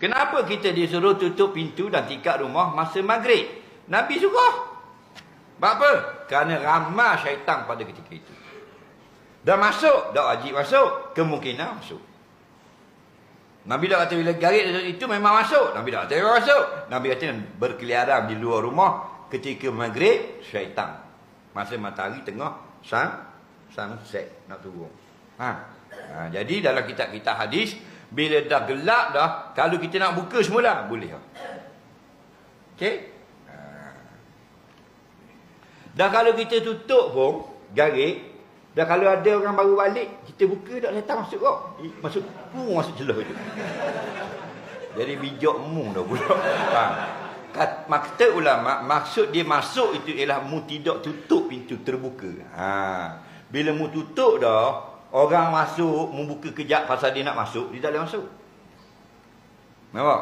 Kenapa kita disuruh tutup pintu dan tingkap rumah masa maghrib? Nabi suruh. Sebab apa? Kerana ramai syaitan pada ketika itu. Dah masuk, dah wajib masuk, kemungkinan masuk. Nabi dah kata bila garis itu memang masuk. Nabi dah kata memang masuk. Nabi kata berkeliaran di luar rumah ketika maghrib, syaitan. Masa matahari tengah sunset nak turun. Jadi dalam kitab-kitab hadis, bila dah gelap dah, kalau kita nak buka semula, boleh. Okey? Dan kalau kita tutup pun, garis, dan kalau ada orang baru balik, kita buka tak datang masuk kok. Masuk celah je. Jadi bijak mu dah pula. Kata ulama, maksud dia masuk itu ialah mu tidak tutup pintu terbuka. Bila mu tutup dah, orang masuk, mu buka kejap pasal dia nak masuk, dia tak boleh masuk. Nampak?